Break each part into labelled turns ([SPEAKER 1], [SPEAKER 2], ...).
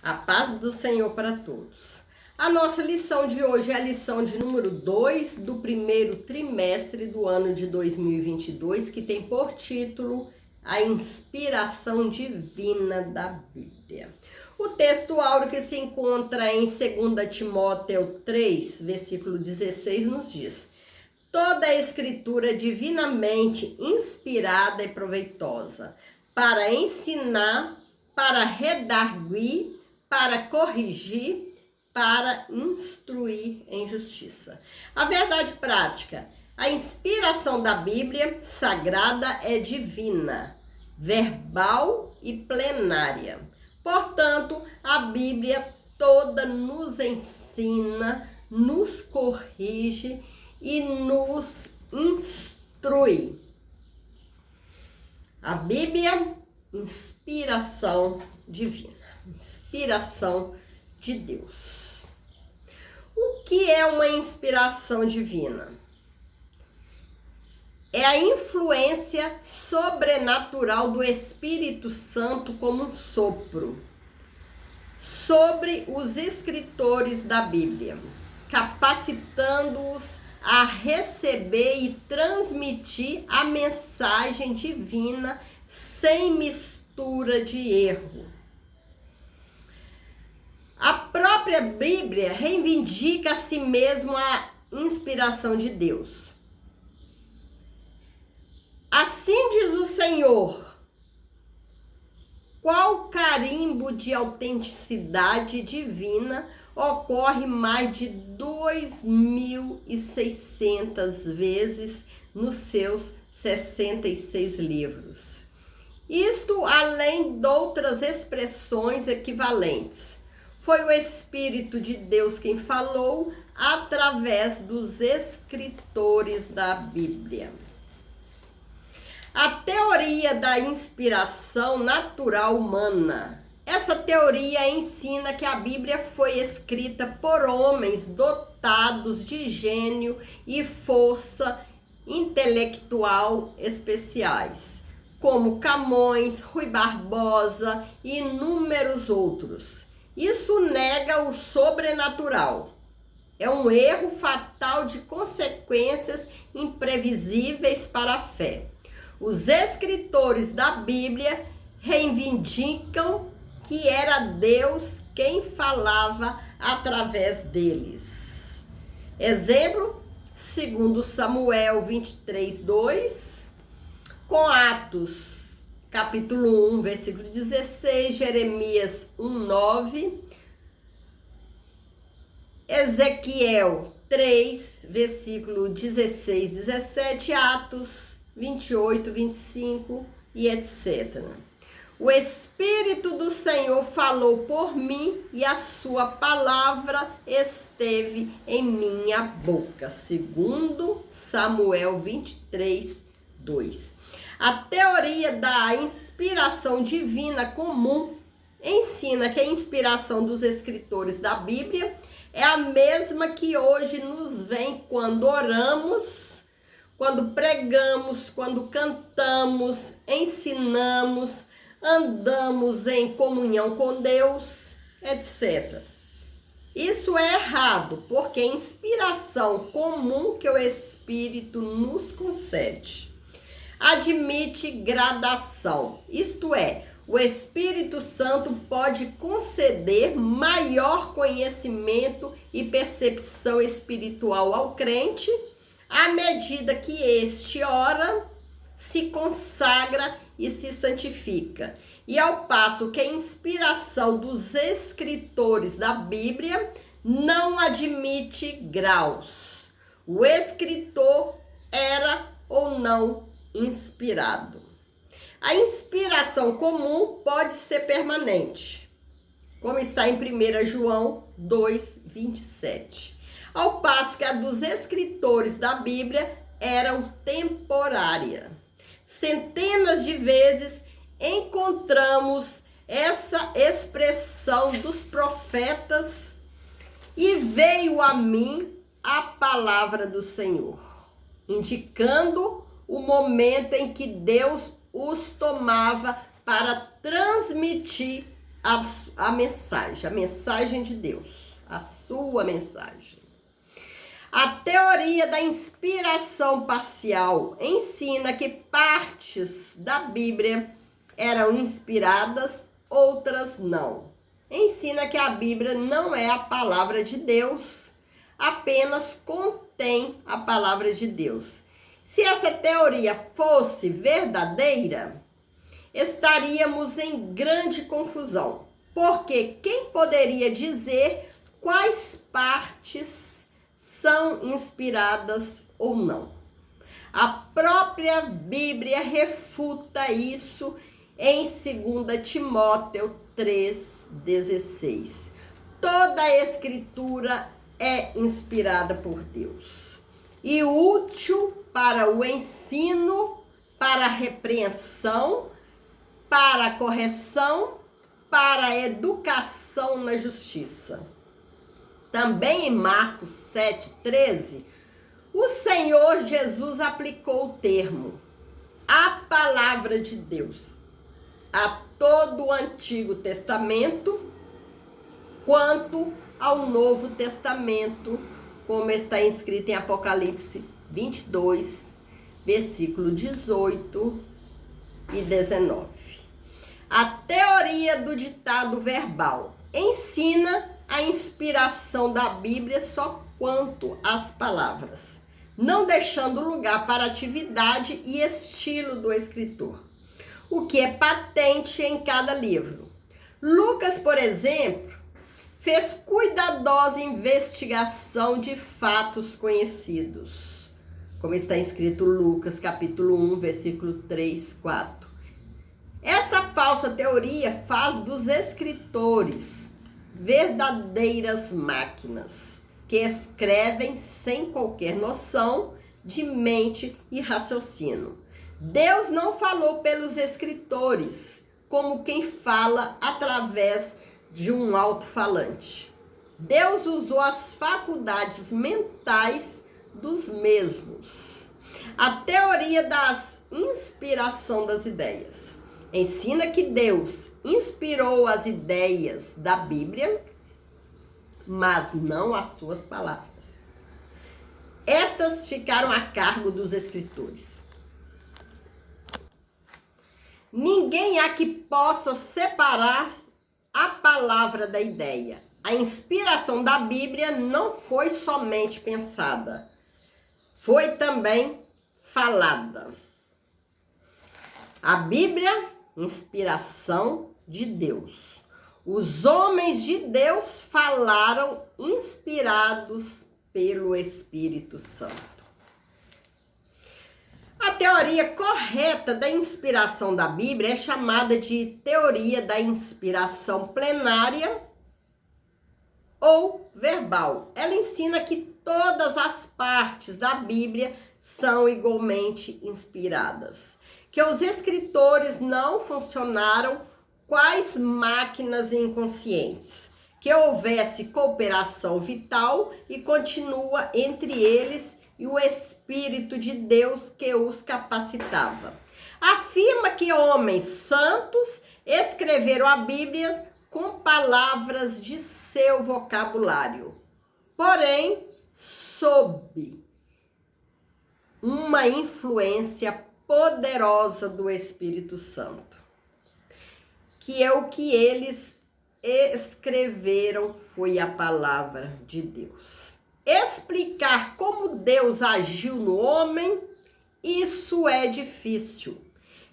[SPEAKER 1] A paz do Senhor para todos. A nossa lição de hoje é a lição de número 2 do primeiro trimestre do ano de 2022, que tem por título A Inspiração Divina da Bíblia. O texto áureo que se encontra em 2 Timóteo 3, versículo 16, nos diz: toda a escritura é divinamente inspirada e proveitosa para ensinar, para redarguir, para corrigir, para instruir em justiça. A verdade prática: a inspiração da Bíblia Sagrada é divina, verbal e plenária. Portanto, a Bíblia toda nos ensina, nos corrige e nos instrui. A Bíblia, inspiração divina, inspiração de Deus. O que é uma inspiração divina? É a influência sobrenatural do Espírito Santo como um sopro sobre os escritores da Bíblia, capacitando-os a receber e transmitir a mensagem divina sem mistura de erro. A própria Bíblia reivindica a si mesmo a inspiração de Deus. Assim diz o Senhor: qual carimbo de autenticidade divina ocorre mais de 2.600 vezes nos seus 66 livros. Isto além de outras expressões equivalentes. Foi o Espírito de Deus quem falou através dos escritores da Bíblia. A teoria da inspiração natural humana. Essa teoria ensina que a Bíblia foi escrita por homens dotados de gênio e força intelectual especiais, como Camões, Rui Barbosa e inúmeros outros. Isso nega o sobrenatural. É um erro fatal de consequências imprevisíveis para a fé. Os escritores da Bíblia reivindicam que era Deus quem falava através deles. Exemplo, 2 Samuel 23, 2, com Atos capítulo 1, versículo 16, Jeremias 1, 9, Ezequiel 3, versículo 16, 17, Atos 28, 25 e etc. O Espírito do Senhor falou por mim e a sua palavra esteve em minha boca. 2 Samuel 23, 2. A teoria da inspiração divina comum ensina que a inspiração dos escritores da Bíblia é a mesma que hoje nos vem quando oramos, quando pregamos, quando cantamos, ensinamos, andamos em comunhão com Deus, etc. Isso é errado, porque a inspiração comum que o Espírito nos concede admite gradação, isto é, o Espírito Santo pode conceder maior conhecimento e percepção espiritual ao crente à medida que este ora, se consagra e se santifica. E ao passo que a inspiração dos escritores da Bíblia não admite graus. O escritor era ou não inspirado. A inspiração comum pode ser permanente, como está em 1 João 2, 27. Ao passo que a dos escritores da Bíblia eram temporária. Centenas de vezes encontramos essa expressão dos profetas: e veio a mim a palavra do Senhor, indicando o momento em que Deus os tomava para transmitir a mensagem de Deus, a sua mensagem. A teoria da inspiração parcial ensina que partes da Bíblia eram inspiradas, outras não. Ensina que a Bíblia não é a palavra de Deus, apenas contém a palavra de Deus. Se essa teoria fosse verdadeira, estaríamos em grande confusão, porque quem poderia dizer quais partes são inspiradas ou não? A própria Bíblia refuta isso em 2 Timóteo 3,16. Toda a Escritura é inspirada por Deus e útil para o ensino, para a repreensão, para a correção, para a educação na justiça. Também em Marcos 7,13, o Senhor Jesus aplicou o termo, a palavra de Deus, a todo o Antigo Testamento, quanto ao Novo Testamento, como está escrito em Apocalipse 22, versículo 18 e 19. A teoria do ditado verbal ensina a inspiração da Bíblia só quanto às palavras, não deixando lugar para a atividade e estilo do escritor, o que é patente em cada livro. Lucas, por exemplo, fez cuidadosa investigação de fatos conhecidos, como está escrito Lucas, capítulo 1, versículo 3, 4. Essa falsa teoria faz dos escritores verdadeiras máquinas que escrevem sem qualquer noção de mente e raciocínio. Deus não falou pelos escritores como quem fala através de um alto-falante. Deus usou as faculdades mentais dos mesmos. A teoria da inspiração das ideias ensina que Deus inspirou as ideias da Bíblia, mas não as suas palavras. Estas ficaram a cargo dos escritores. Ninguém há que possa separar a palavra da ideia. A inspiração da Bíblia não foi somente pensada, foi também falada. A Bíblia, inspiração de Deus. Os homens de Deus falaram inspirados pelo Espírito Santo. A teoria correta da inspiração da Bíblia é chamada de teoria da inspiração plenária ou verbal. Ela ensina que todas as partes da Bíblia são igualmente inspiradas, que os escritores não funcionaram quais máquinas inconscientes, que houvesse cooperação vital e continua entre eles e o Espírito de Deus que os capacitava. Afirma que homens santos escreveram a Bíblia com palavras de seu vocabulário, porém sob uma influência poderosa do Espírito Santo, que é o que eles escreveram foi a palavra de Deus. Explicar como Deus agiu no homem, isso é difícil.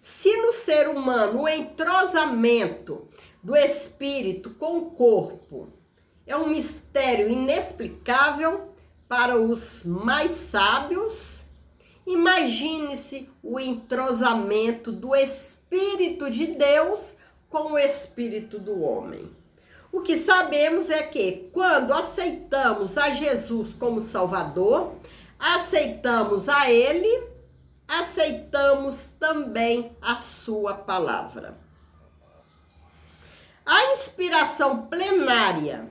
[SPEAKER 1] Se no ser humano o entrosamento do espírito com o corpo é um mistério inexplicável para os mais sábios, imagine-se o entrosamento do Espírito de Deus com o espírito do homem. O que sabemos é que quando aceitamos a Jesus como Salvador, aceitamos a Ele, aceitamos também a sua palavra. A inspiração plenária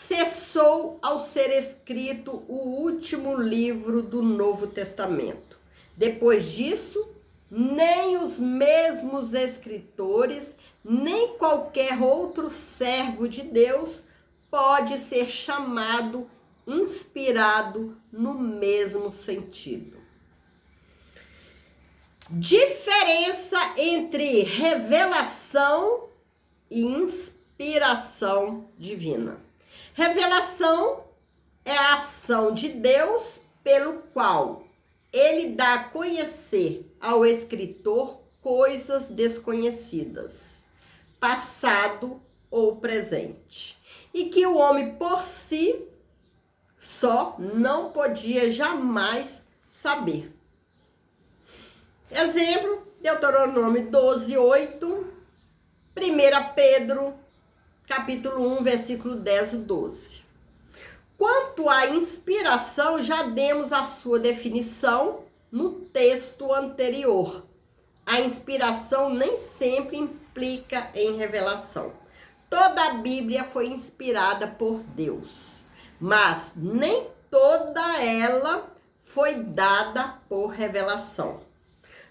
[SPEAKER 1] cessou ao ser escrito o último livro do Novo Testamento. Depois disso, nem os mesmos escritores, nem qualquer outro servo de Deus pode ser chamado inspirado no mesmo sentido. Diferença entre revelação e inspiração divina. Revelação é a ação de Deus pelo qual ele dá a conhecer ao escritor coisas desconhecidas, passado ou presente, e que o homem por si só não podia jamais saber. Exemplo, Deuteronômio 12:8, 1 Pedro, capítulo 1, versículo 10 e 12. Quanto à inspiração, já demos a sua definição no texto anterior. A inspiração nem sempre implica em revelação. Toda a Bíblia foi inspirada por Deus, mas nem toda ela foi dada por revelação.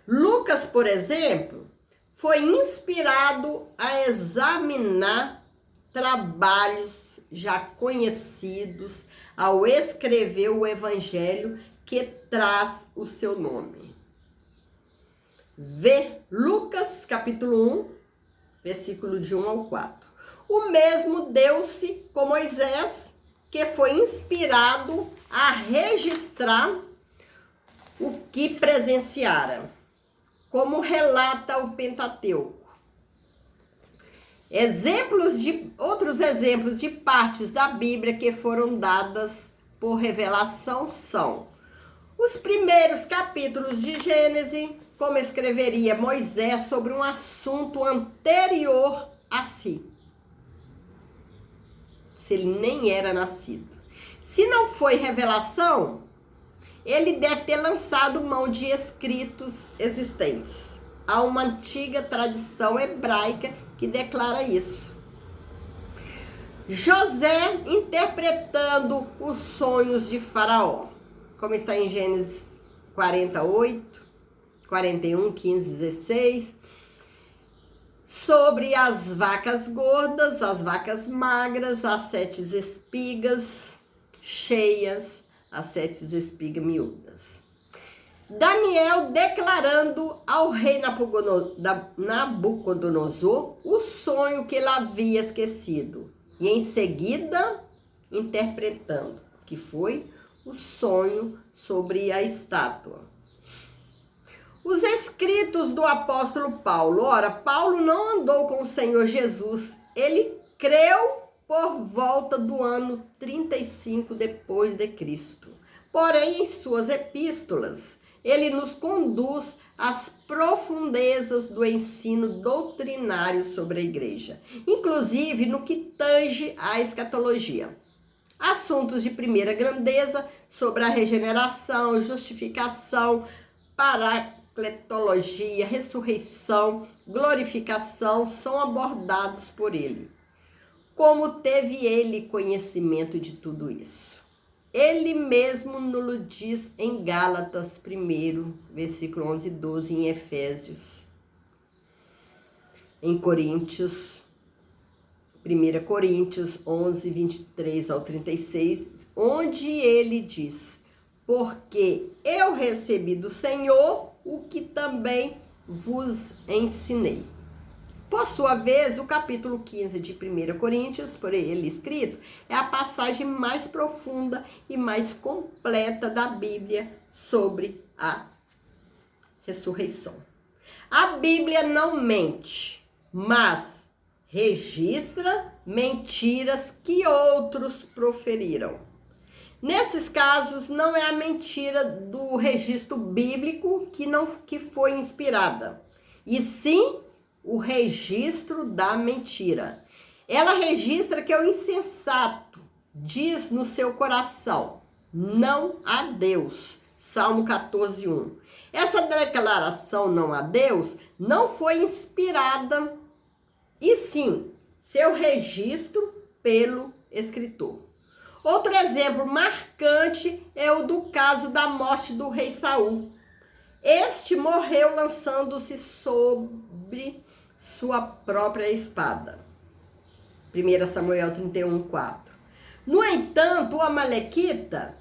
[SPEAKER 1] Lucas, por exemplo, foi inspirado a examinar trabalhos já conhecidos ao escrever o evangelho que traz o seu nome. Vê Lucas, capítulo 1, versículo de 1 ao 4. O mesmo deu-se com Moisés, que foi inspirado a registrar o que presenciara, como relata o Pentateuco. Outros exemplos de partes da Bíblia que foram dadas por revelação são os primeiros capítulos de Gênesis, como escreveria Moisés sobre um assunto anterior a si, se ele nem era nascido. Se não foi revelação, ele deve ter lançado mão de escritos existentes. Há uma antiga tradição hebraica que declara isso. José interpretando os sonhos de Faraó, como está em Gênesis 48, 41, 15, 16, sobre as vacas gordas, as vacas magras, as 7 espigas cheias, as 7 espigas miúdas. Daniel declarando ao rei Nabucodonosor o sonho que ele havia esquecido. E em seguida, interpretando, que foi o sonho sobre a estátua. Os escritos do apóstolo Paulo. Ora, Paulo não andou com o Senhor Jesus. Ele creu por volta do ano 35 depois de Cristo. Porém, em suas epístolas, ele nos conduz às profundezas do ensino doutrinário sobre a igreja, inclusive no que tange à escatologia. Assuntos de primeira grandeza sobre a regeneração, justificação, paracletologia, ressurreição, glorificação são abordados por ele. Como teve ele conhecimento de tudo isso? Ele mesmo nos diz em Gálatas 1, versículo 11 e 12, em Efésios, em Coríntios, 1 Coríntios 11, 23 ao 36, onde ele diz: porque eu recebi do Senhor o que também vos ensinei. Por sua vez, o capítulo 15 de 1 Coríntios, por ele escrito, é a passagem mais profunda e mais completa da Bíblia sobre a ressurreição. A Bíblia não mente, mas registra mentiras que outros proferiram. Nesses casos, não é a mentira do registro bíblico que foi inspirada, e sim o registro da mentira. Ela registra que o insensato diz no seu coração: não a Deus. Salmo 14, 1. Essa declaração não a Deus não foi inspirada, e sim seu registro pelo escritor. Outro exemplo marcante é o do caso da morte do rei Saul. Este morreu lançando-se sua própria espada. 1 Samuel 31:4. No entanto, o amalequita,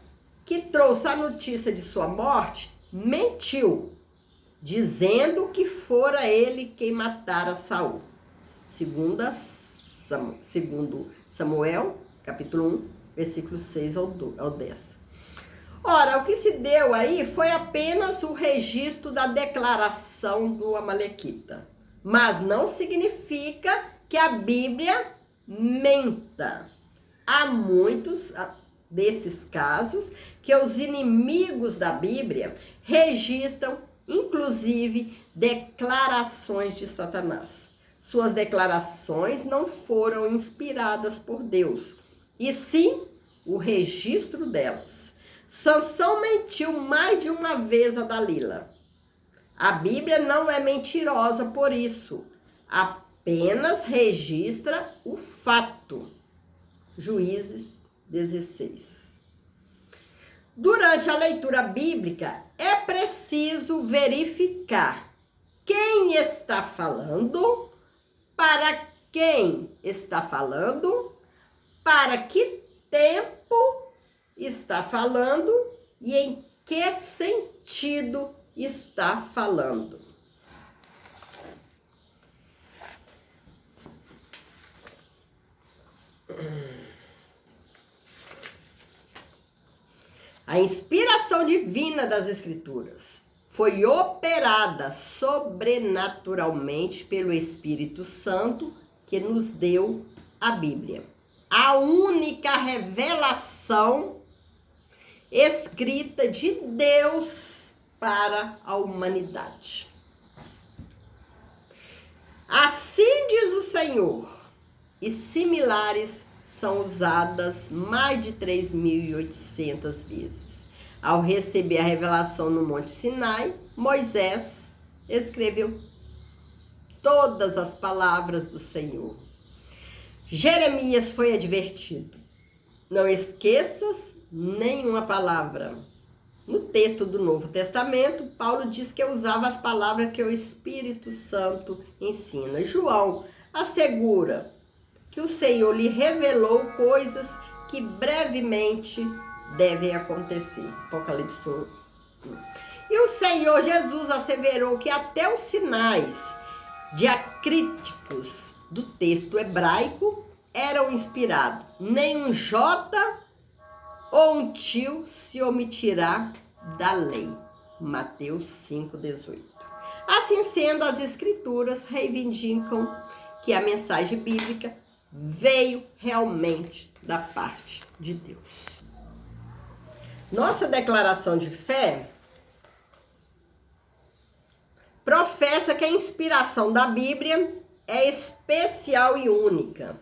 [SPEAKER 1] que trouxe a notícia de sua morte, mentiu, dizendo que fora ele quem matara Saul. Segundo Samuel, capítulo 1, versículos 6 ao 10. Ora, o que se deu aí foi apenas o registro da declaração do amalequita, mas não significa que a Bíblia menta. Há muitos desses casos que os inimigos da Bíblia registram, inclusive, declarações de Satanás. Suas declarações não foram inspiradas por Deus, e sim o registro delas. Sansão mentiu mais de uma vez a Dalila. A Bíblia não é mentirosa por isso, apenas registra o fato. Juízes 16. Durante a leitura bíblica, é preciso verificar quem está falando, para quem está falando, para que tempo está falando e em que sentido está falando. A inspiração divina das Escrituras foi operada sobrenaturalmente pelo Espírito Santo que nos deu a Bíblia. A única revelação escrita de Deus para a humanidade. Assim diz o Senhor, e similares são usadas mais de 3.800 vezes. Ao receber a revelação no Monte Sinai, Moisés escreveu todas as palavras do Senhor. Jeremias foi advertido: não esqueças nenhuma palavra. No texto do Novo Testamento, Paulo diz que usava as palavras que o Espírito Santo ensina. João assegura que o Senhor lhe revelou coisas que brevemente devem acontecer. Apocalipse 1. E o Senhor Jesus asseverou que até os sinais diacríticos do texto hebraico eram inspirados. Nem J ou um tio se omitirá da lei. Mateus 5,18. Assim sendo, as Escrituras reivindicam que a mensagem bíblica veio realmente da parte de Deus. Nossa declaração de fé professa que a inspiração da Bíblia é especial e única,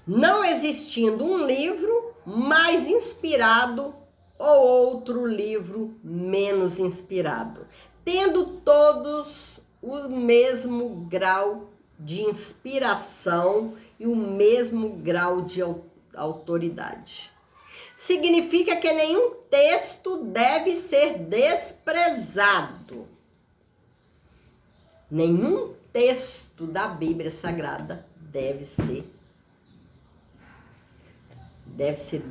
[SPEAKER 1] não existindo um livro mais inspirado ou outro livro menos inspirado, tendo todos o mesmo grau de inspiração e o mesmo grau de autoridade. Significa que nenhum texto deve ser desprezado. Nenhum texto da Bíblia Sagrada deve ser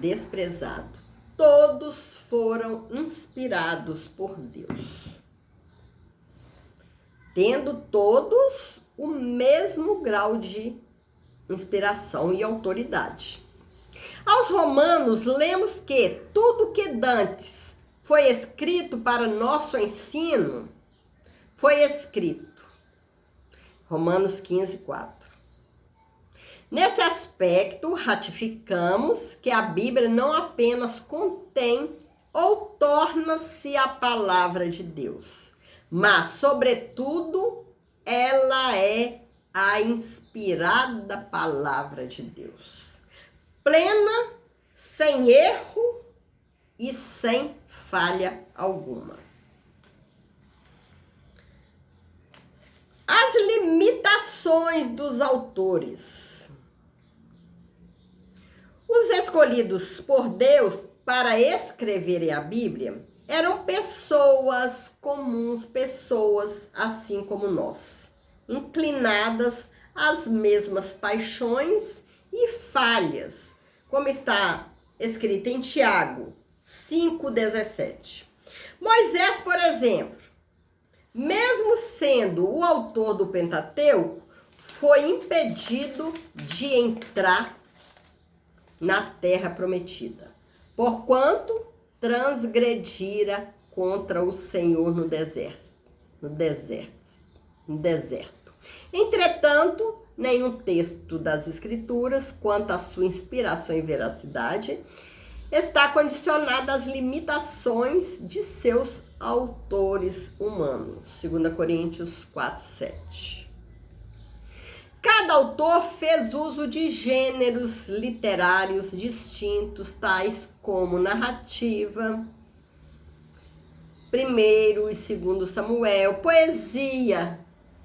[SPEAKER 1] desprezado. Todos foram inspirados por Deus, tendo todos o mesmo grau de inspiração e autoridade. Aos Romanos, lemos que tudo que dantes foi escrito para nosso ensino, foi escrito. Romanos 15:4. Nesse aspecto, ratificamos que a Bíblia não apenas contém ou torna-se a palavra de Deus, mas, sobretudo, ela é a inspirada palavra de Deus, plena, sem erro e sem falha alguma. As limitações dos autores. Os escolhidos por Deus para escreverem a Bíblia eram pessoas comuns, pessoas assim como nós. inclinadas às mesmas paixões e falhas, como está escrito em Tiago 5,17. Moisés, por exemplo, mesmo sendo o autor do Pentateuco, foi impedido de entrar na terra prometida, porquanto transgredira contra o Senhor no deserto. Entretanto, nenhum texto das Escrituras, quanto à sua inspiração e veracidade, está condicionado às limitações de seus autores humanos. 2 Coríntios 4:7. Cada autor fez uso de gêneros literários distintos, tais como narrativa, 1º e 2º Samuel, poesia,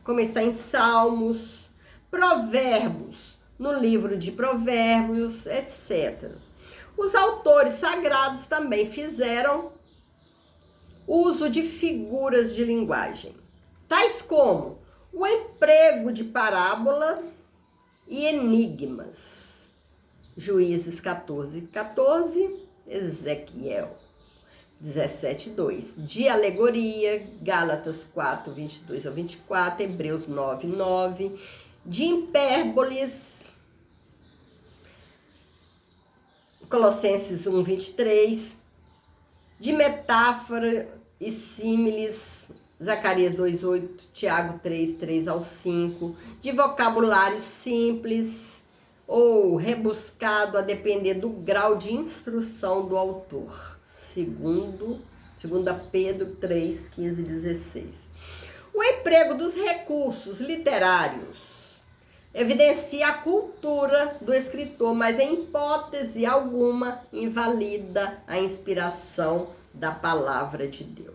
[SPEAKER 1] como está em Salmos, provérbios, no livro de Provérbios, etc. Os autores sagrados também fizeram uso de figuras de linguagem, tais como o emprego de parábola e enigmas. Juízes 14:14, Ezequiel 17:2. De alegoria, Gálatas 4:22-24, Hebreus 9:9. De hipérboles, Colossenses 1:23. De metáfora e símiles, Zacarias 2:8, Tiago 3:3-5, de vocabulário simples ou rebuscado a depender do grau de instrução do autor. 2 Pedro 3:15-16. O emprego dos recursos literários evidencia a cultura do escritor, mas em hipótese alguma invalida a inspiração da palavra de Deus.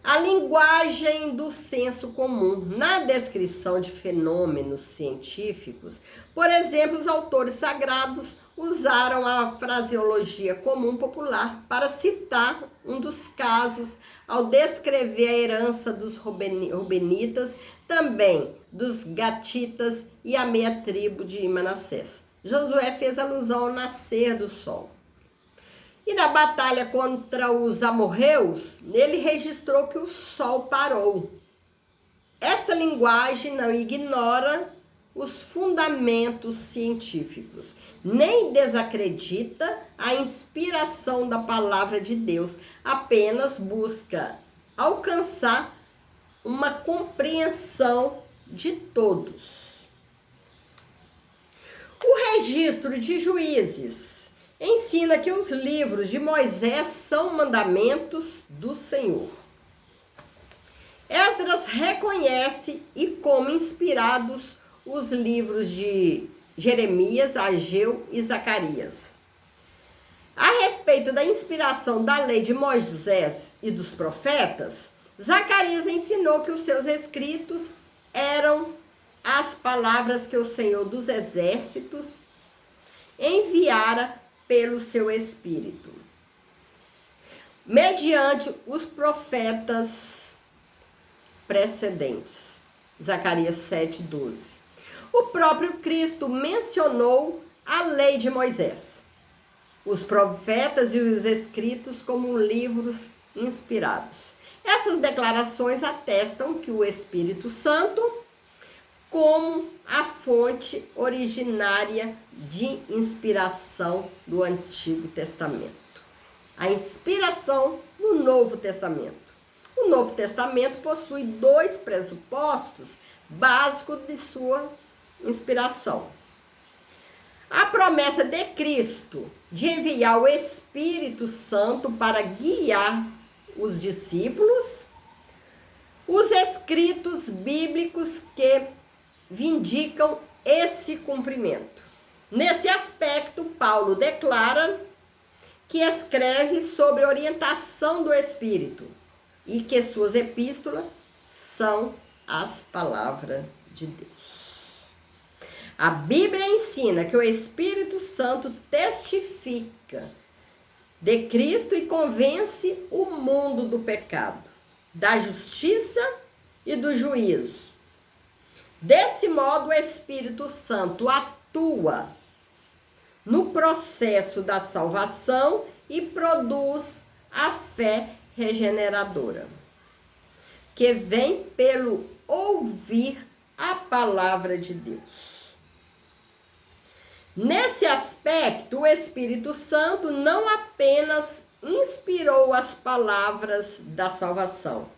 [SPEAKER 1] A linguagem do senso comum na descrição de fenômenos científicos, por exemplo, os autores sagrados usaram a fraseologia comum popular para citar um dos casos ao descrever a herança dos Rubenitas, também dos Gatitas e a meia tribo de Manassés. Josué fez alusão ao nascer do sol. E na batalha contra os amorreus, ele registrou que o sol parou. Essa linguagem não ignora os fundamentos científicos, nem desacredita a inspiração da palavra de Deus, apenas busca alcançar uma compreensão de todos. O registro de Juízes ensina que os livros de Moisés são mandamentos do Senhor. Esdras reconhece e como inspirados os livros de Jeremias, Ageu e Zacarias. A respeito da inspiração da lei de Moisés e dos profetas, Zacarias ensinou que os seus escritos eram as palavras que o Senhor dos Exércitos enviara pelo seu Espírito, mediante os profetas precedentes. Zacarias 7:12. O próprio Cristo mencionou a lei de Moisés, os profetas e os escritos como livros inspirados. Essas declarações atestam que o Espírito Santo, como a fonte originária de inspiração do Antigo Testamento. A inspiração do Novo Testamento. O Novo Testamento possui dois pressupostos básicos de sua inspiração. A promessa de Cristo de enviar o Espírito Santo para guiar os discípulos, os escritos bíblicos que vindicam esse cumprimento. Nesse aspecto, Paulo declara que escreve sobre orientação do Espírito e que suas epístolas são as palavras de Deus. A Bíblia ensina que o Espírito Santo testifica de Cristo e convence o mundo do pecado, da justiça e do juízo. Desse modo, o Espírito Santo atua no processo da salvação e produz a fé regeneradora, que vem pelo ouvir a palavra de Deus. Nesse aspecto, o Espírito Santo não apenas inspirou as palavras da salvação,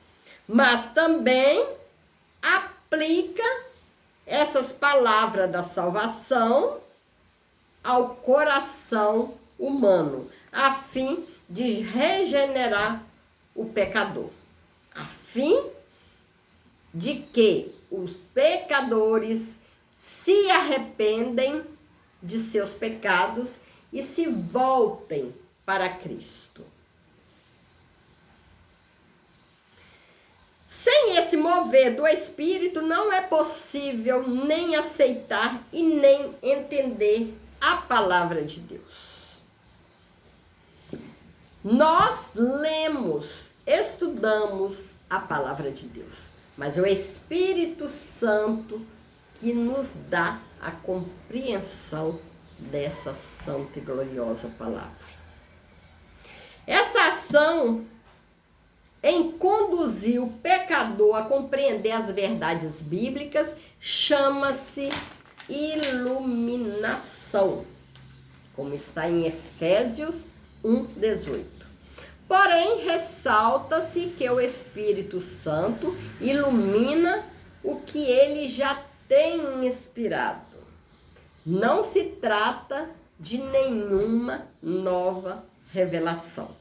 [SPEAKER 1] mas também aplica essas palavras da salvação ao coração humano, a fim de regenerar o pecador, a fim de que os pecadores se arrependem de seus pecados e se voltem para Cristo. Sem esse mover do Espírito, não é possível nem aceitar e nem entender a palavra de Deus. Nós lemos, estudamos a palavra de Deus, mas o Espírito Santo que nos dá a compreensão dessa santa e gloriosa palavra. Essa ação em conduzir o pecador a compreender as verdades bíblicas chama-se iluminação, como está em Efésios 1:18. Porém, ressalta-se que o Espírito Santo ilumina o que ele já tem inspirado. Não se trata de nenhuma nova revelação,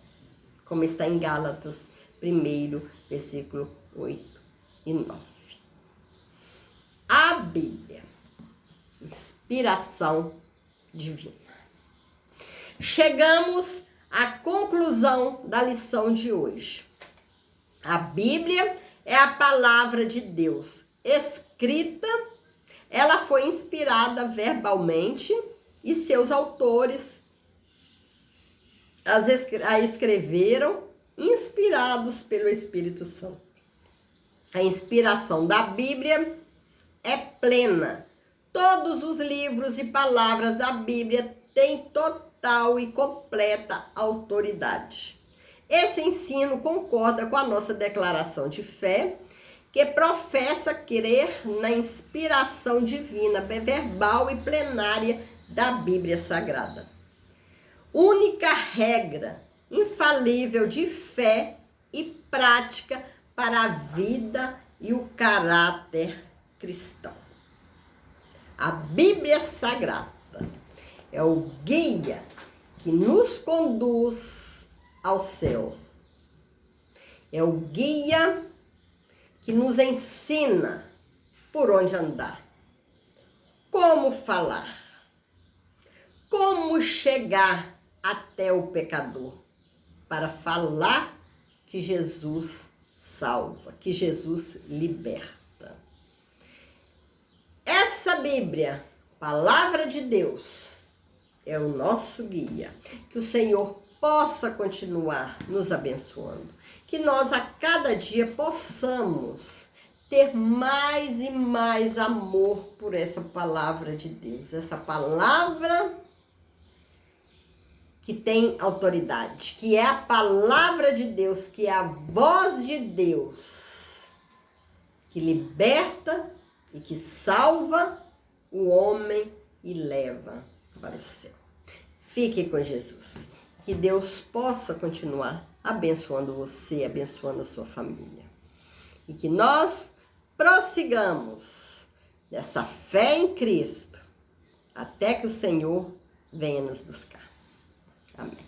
[SPEAKER 1] como está em Gálatas 1, versículo 8 e 9. A Bíblia, inspiração divina. Chegamos à conclusão da lição de hoje. A Bíblia é a palavra de Deus escrita. Ela foi inspirada verbalmente e seus autores a escreveram inspirados pelo Espírito Santo. A inspiração da Bíblia é plena. Todos os livros e palavras da Bíblia têm total e completa autoridade. Esse ensino concorda com a nossa declaração de fé, que professa crer na inspiração divina, verbal e plenária da Bíblia Sagrada. Única regra infalível de fé e prática para a vida e o caráter cristão. A Bíblia Sagrada é o guia que nos conduz ao céu. É o guia que nos ensina por onde andar, como falar, como chegar até o pecador, para falar que Jesus salva, que Jesus liberta. Essa Bíblia, palavra de Deus, é o nosso guia. Que o Senhor possa continuar nos abençoando. Que nós a cada dia possamos ter mais e mais amor por essa palavra de Deus. Essa palavra que tem autoridade, que é a palavra de Deus, que é a voz de Deus, que liberta e que salva o homem e leva para o céu. Fique com Jesus. Que Deus possa continuar abençoando você, abençoando a sua família. E que nós prossigamos nessa fé em Cristo, até que o Senhor venha nos buscar. Amém.